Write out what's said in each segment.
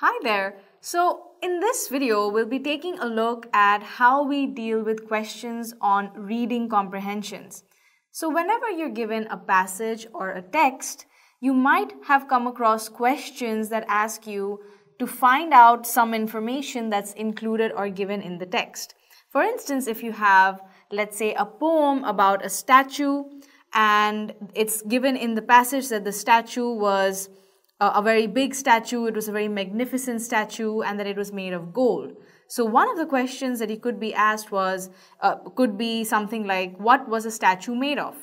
Hi there. So in this video, we'll be taking a look at how we deal with questions on reading comprehensions. So whenever you're given a passage or a text, you might have come across questions that ask you to find out some information that's included or given in the text. For instance, if you have, let's say, a poem about a statue, and it's given in the passage that the statue was a very big statue, it was a very magnificent statue, and that it was made of gold. So one of the questions that you could be asked could be something like, what was a statue made of?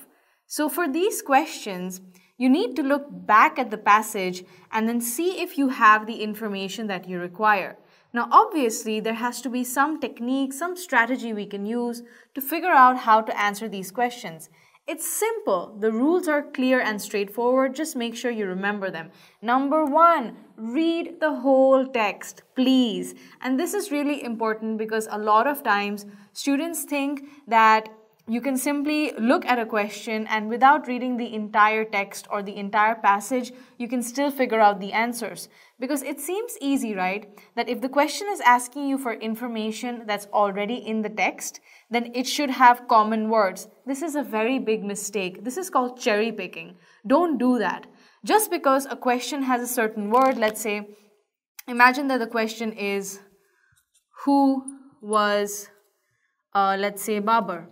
So for these questions, you need to look back at the passage and then see if you have the information that you require. Now, obviously, there has to be some technique, some strategy we can use to figure out how to answer these questions. It's simple. The rules are clear and straightforward. Just make sure you remember them. Number one, read the whole text, please. And this is really important because a lot of times students think that you can simply look at a question and without reading the entire text or the entire passage, you can still figure out the answers. Because it seems easy, right? That if the question is asking you for information that's already in the text, then it should have common words. This is a very big mistake. This is called cherry picking. Don't do that. Just because a question has a certain word, let's say, imagine that the question is, who was, let's say, Babur?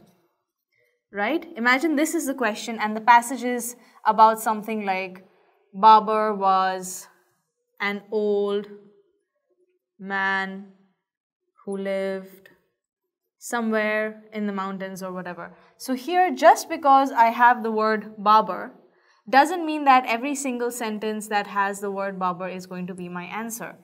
Right? Imagine this is the question and the passage is about something like Babur was an old man who lived somewhere in the mountains or whatever. So here, just because I have the word Babur doesn't mean that every single sentence that has the word Babur is going to be my answer.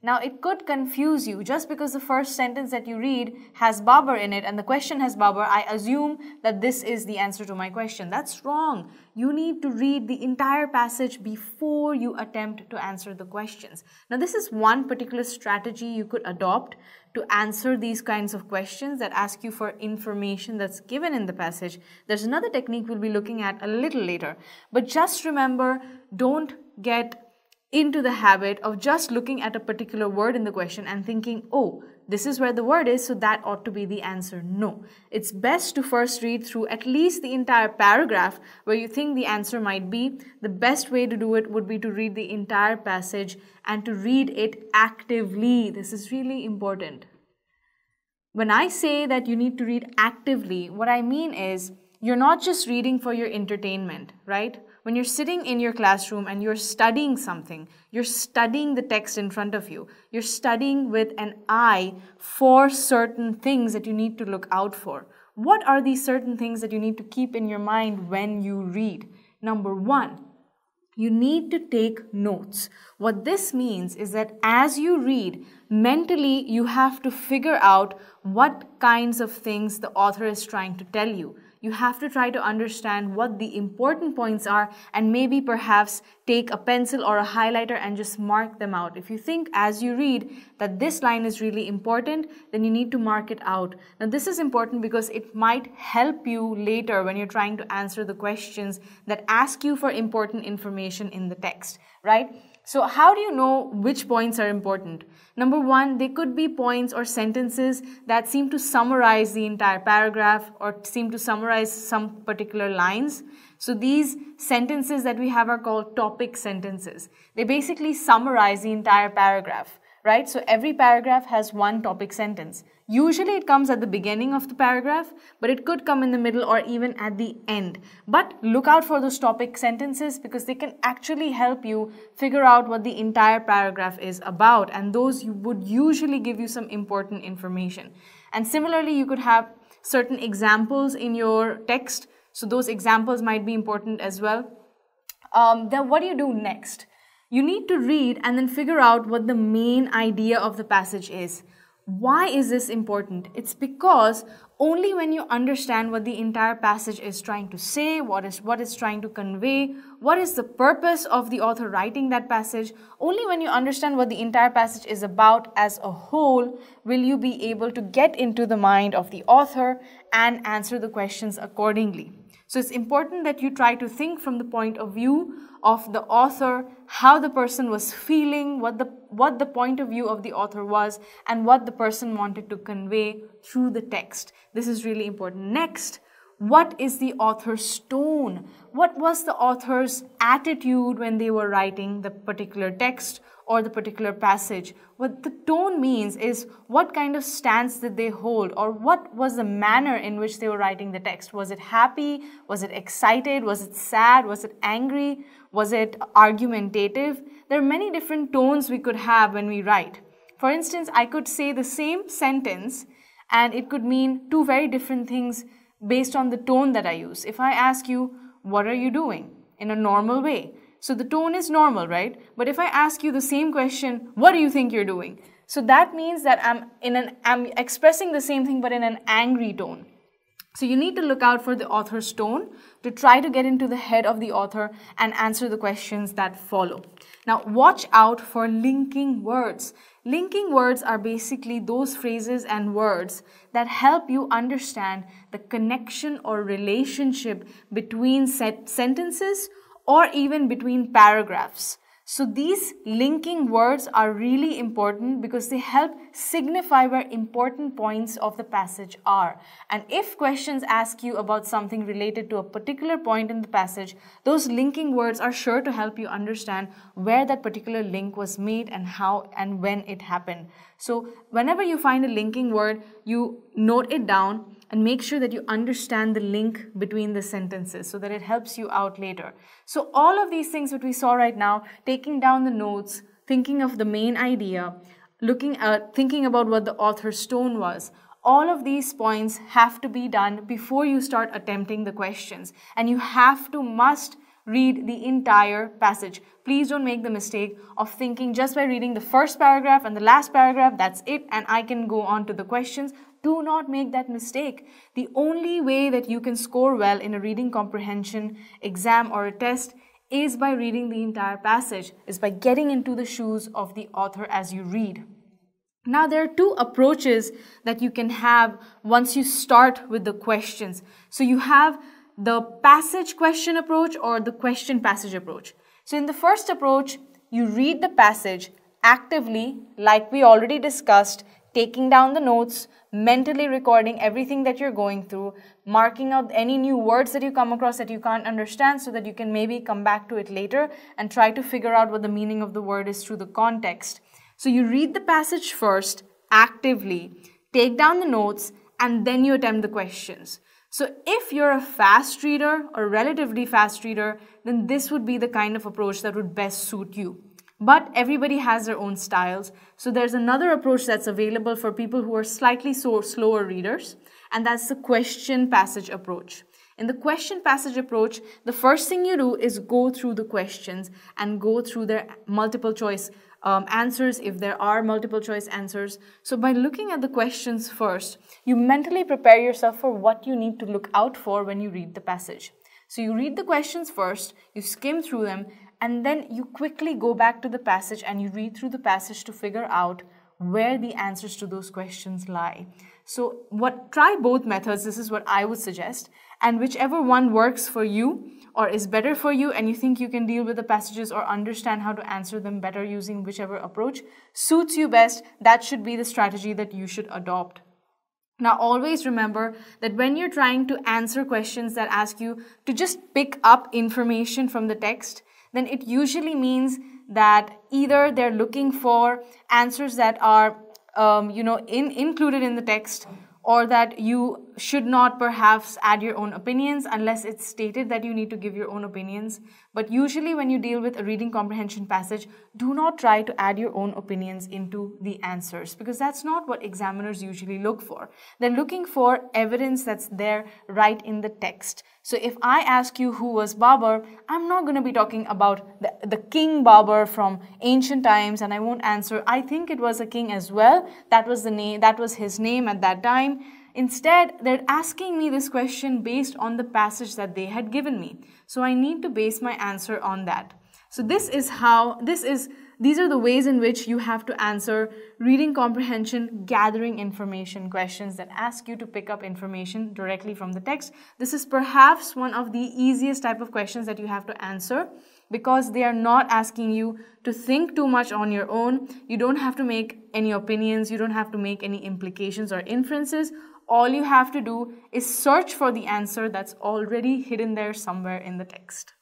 Now, it could confuse you. Just because the first sentence that you read has Babur in it and the question has Babur, I assume that this is the answer to my question. That's wrong. You need to read the entire passage before you attempt to answer the questions. Now, this is one particular strategy you could adopt to answer these kinds of questions that ask you for information that's given in the passage. There's another technique we'll be looking at a little later. But just remember, don't get into the habit of just looking at a particular word in the question and thinking, oh, this is where the word is, so that ought to be the answer. No. It's best to first read through at least the entire paragraph where you think the answer might be. The best way to do it would be to read the entire passage and to read it actively. This is really important. When I say that you need to read actively, what I mean is you're not just reading for your entertainment, right? When you're sitting in your classroom and you're studying something, you're studying the text in front of you. You're studying with an eye for certain things that you need to look out for. What are these certain things that you need to keep in your mind when you read? Number one, you need to take notes. What this means is that as you read, mentally you have to figure out what kinds of things the author is trying to tell you. You have to try to understand what the important points are and maybe perhaps take a pencil or a highlighter and just mark them out. If you think as you read that this line is really important, then you need to mark it out. Now this is important because it might help you later when you're trying to answer the questions that ask you for important information in the text, right? So how do you know which points are important? Number one, they could be points or sentences that seem to summarize the entire paragraph or seem to summarize some particular lines. So these sentences that we have are called topic sentences. They basically summarize the entire paragraph, right? So every paragraph has one topic sentence. Usually it comes at the beginning of the paragraph, but it could come in the middle or even at the end. But look out for those topic sentences because they can actually help you figure out what the entire paragraph is about, and those would usually give you some important information. And similarly, you could have certain examples in your text, so those examples might be important as well. Then what do you do next? You need to read and then figure out what the main idea of the passage is. Why is this important? It's because only when you understand what the entire passage is trying to say, what it's trying to convey, what is the purpose of the author writing that passage, only when you understand what the entire passage is about as a whole will you be able to get into the mind of the author and answer the questions accordingly. So it's important that you try to think from the point of view of the author, how the person was feeling, what the point of view of the author was, and what the person wanted to convey through the text. This is really important. Next, what is the author's tone? What was the author's attitude when they were writing the particular text or the particular passage? What the tone means is what kind of stance did they hold, or what was the manner in which they were writing the text. Was it happy? Was it excited? Was it sad? Was it angry? Was it argumentative? There are many different tones we could have when we write. For instance, I could say the same sentence and it could mean two very different things based on the tone that I use. If I ask you, what are you doing? In a normal way. So the tone is normal, right? But if I ask you the same question, what do you think you're doing? So that means that I'm expressing the same thing but in an angry tone. So you need to look out for the author's tone to try to get into the head of the author and answer the questions that follow. Now watch out for linking words. Linking words are basically those phrases and words that help you understand the connection or relationship between sentences or even between paragraphs. So these linking words are really important because they help signify where important points of the passage are. And if questions ask you about something related to a particular point in the passage, those linking words are sure to help you understand where that particular link was made and how and when it happened. So whenever you find a linking word, you note it down and make sure that you understand the link between the sentences so that it helps you out later. So all of these things that we saw right now, taking down the notes, thinking of the main idea, thinking about what the author's tone was, all of these points have to be done before you start attempting the questions. And you must read the entire passage. Please don't make the mistake of thinking just by reading the first paragraph and the last paragraph, that's it, and I can go on to the questions. Do not make that mistake. The only way that you can score well in a reading comprehension exam or a test is by reading the entire passage, is by getting into the shoes of the author as you read. Now, there are two approaches that you can have once you start with the questions. So you have the passage question approach or the question passage approach. So in the first approach, you read the passage actively, like we already discussed, taking down the notes, mentally recording everything that you're going through, marking out any new words that you come across that you can't understand so that you can maybe come back to it later and try to figure out what the meaning of the word is through the context. So you read the passage first, actively, take down the notes, and then you attempt the questions. So if you're a fast reader or relatively fast reader, then this would be the kind of approach that would best suit you. But everybody has their own styles. So there's another approach that's available for people who are slightly slower readers, and that's the question passage approach. In the question passage approach, the first thing you do is go through the questions and go through their multiple choice answers if there are multiple choice answers. So by looking at the questions first, you mentally prepare yourself for what you need to look out for when you read the passage. So you read the questions first, you skim through them, and then you quickly go back to the passage and you read through the passage to figure out where the answers to those questions lie. So try both methods, this is what I would suggest, and whichever one works for you or is better for you and you think you can deal with the passages or understand how to answer them better using whichever approach suits you best, that should be the strategy that you should adopt. Now always remember that when you're trying to answer questions that ask you to just pick up information from the text, then it usually means that either they're looking for answers that are included in the text, or that you should not perhaps add your own opinions unless it's stated that you need to give your own opinions. But usually when you deal with a reading comprehension passage, do not try to add your own opinions into the answers, because that's not what examiners usually look for. They're looking for evidence that's there right in the text. So if I ask you who was Babur, I'm not going to be talking about the King Babur from ancient times, and I won't answer, I think it was a king as well. That was the name, that was his name at that time. Instead, they're asking me this question based on the passage that they had given me. So I need to base my answer on that. So these are the ways in which you have to answer reading comprehension, gathering information questions that ask you to pick up information directly from the text. This is perhaps one of the easiest type of questions that you have to answer, because they are not asking you to think too much on your own. You don't have to make any opinions, you don't have to make any implications or inferences. All you have to do is search for the answer that's already hidden there somewhere in the text.